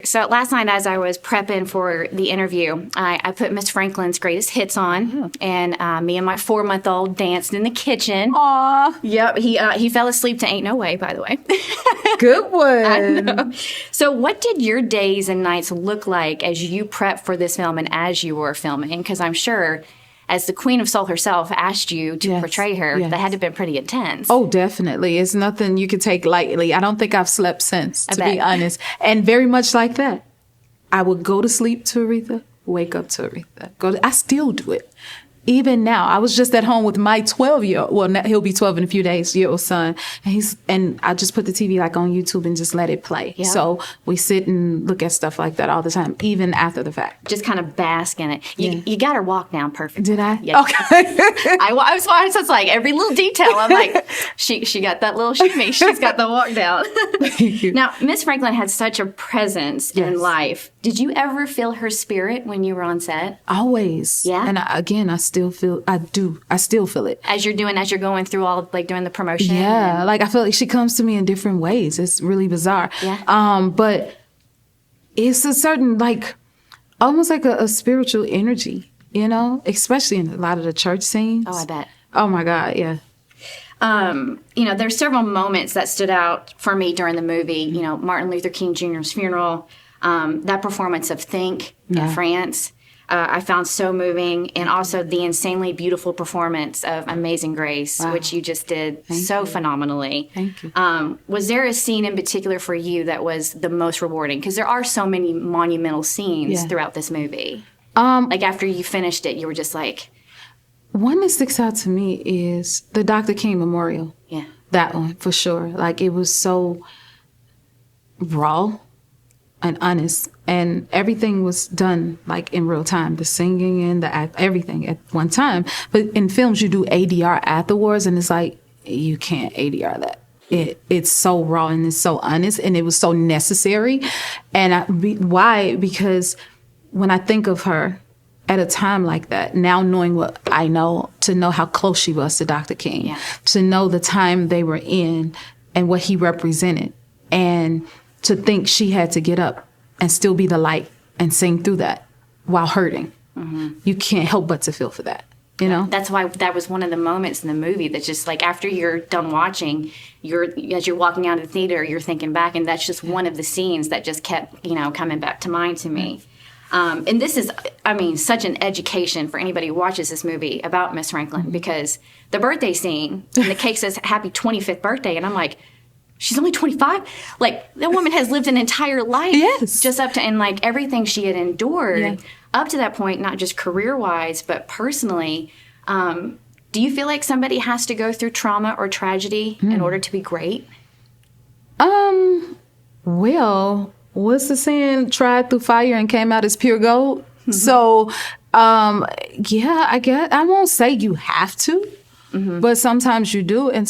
So last night as I was prepping for the interview, I put Miss Franklin's greatest hits on, and me and my 4-month-old danced in the kitchen. Aw. Yep, he fell asleep to Ain't No Way, by the way. Good one. I know. So what did your days and nights look like as you prepped for this film and as you were filming? Because I'm sure, as the Queen of Soul herself asked you to portray her, that had to have been pretty intense. Oh, definitely. It's nothing you could take lightly. I don't think I've slept since, to be honest. And very much like that. I would go to sleep to Aretha, wake up to Aretha. I still do it. Even now, I was just at home with my 12-year-old, well, he'll be 12 in a few days, year-old son. And I just put the TV like on YouTube and just let it play. Yeah. So we sit and look at stuff like that all the time, even after the fact. Just kind of bask in it. You got her walk down perfect. Did I? Yeah. Okay. I was watching, so it's like every little detail. I'm like, she got that little shimmy. She's got the walk down. Now, Miss Franklin had such a presence in life. Did you ever feel her spirit when you were on set? Always. Yeah. And I still feel it. As you're going through all, like, doing the promotion? Yeah. Like, I feel like she comes to me in different ways. It's really bizarre. Yeah. But it's a certain, like, almost like a spiritual energy, you know? Especially in a lot of the church scenes. Oh, I bet. Oh, my God, yeah. There's several moments that stood out for me during the movie. You know, Martin Luther King Jr.'s funeral, that performance of Think in France. I found so moving, and also the insanely beautiful performance of Amazing Grace, which you just did phenomenally. Thank you. Was there a scene in particular for you that was the most rewarding? Because there are so many monumental scenes throughout this movie. Like after you finished it, you were just like... One that sticks out to me is the Dr. King Memorial. Yeah. That one, for sure. Like, it was so raw and honest, and everything was done like in real time, the singing and the act, everything at one time. But in films you do ADR afterwards, and it's like you can't ADR that. It's so raw and it's so honest, and it was so necessary. And why? Because when I think of her at a time like that, now knowing what I know, to know how close she was to Dr. King, to know the time they were in and what he represented, and to think she had to get up and still be the light and sing through that while hurting. Mm-hmm. You can't help but to feel for that, you know? That's why that was one of the moments in the movie that's just like, after you're done watching, as you're walking out of the theater, you're thinking back, and that's just one of the scenes that just kept, coming back to mind to me. And this is, such an education for anybody who watches this movie about Miss Franklin, because the birthday scene, and the cake says, "Happy 25th birthday," and I'm like, she's only 25? Like, that woman has lived an entire life. Yes. Just up to, and like everything she had endured up to that point, not just career-wise, but personally. Do you feel like somebody has to go through trauma or tragedy in order to be great? Well, what's the saying? Tried through fire and came out as pure gold. Mm-hmm. So, I guess I won't say you have to. Mm-hmm. But sometimes you do, and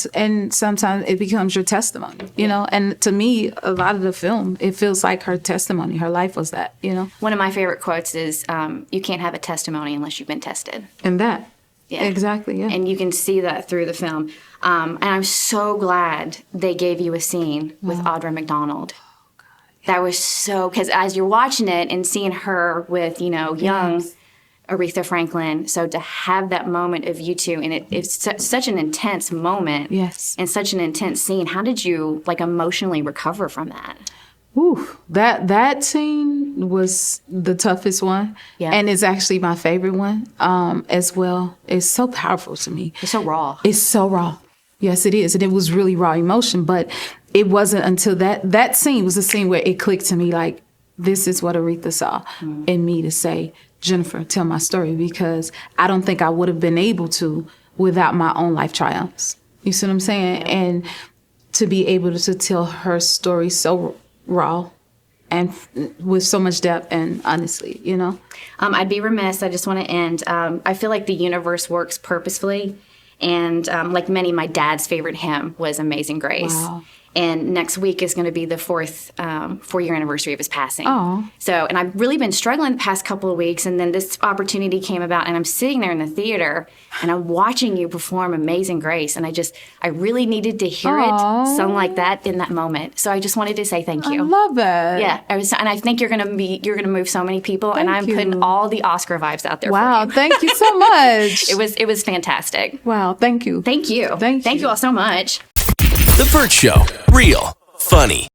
sometimes it becomes your testimony, you know? And to me, a lot of the film, it feels like her testimony. Her life was that, you know? One of my favorite quotes is, you can't have a testimony unless you've been tested. And that. Yeah. Exactly, yeah. And you can see that through the film. And I'm so glad they gave you a scene with Audra McDonald. Oh, God. Yeah. That was so, because as you're watching it and seeing her with, young Aretha Franklin, so to have that moment of you two, and it's such an intense moment, and such an intense scene. How did you emotionally recover from that? Ooh, that scene was the toughest one, and it's actually my favorite one as well. It's so powerful to me. It's so raw. It's so raw. Yes, it is, and it was really raw emotion. But it wasn't until that scene was the scene where it clicked to me, like, this is what Aretha saw in me to say, Jennifer, tell my story, because I don't think I would have been able to without my own life triumphs. You see what I'm saying? And to be able to tell her story so raw and with so much depth and honestly, I'd be remiss. I just want to end. I feel like the universe works purposefully. And like many, my dad's favorite hymn was Amazing Grace. Wow. And next week is going to be the 4-year anniversary of his passing. Oh. So, and I've really been struggling the past couple of weeks. And then this opportunity came about, and I'm sitting there in the theater and I'm watching you perform Amazing Grace. And I really needed to hear it sung like that in that moment. So I just wanted to say thank you. I love that. Yeah. And I think you're going to move so many people. And I'm putting all the Oscar vibes out there for you. Thank you so much. It was fantastic. Wow. Thank you. Thank you. Thank you all so much. The Bert Show. Real. Funny.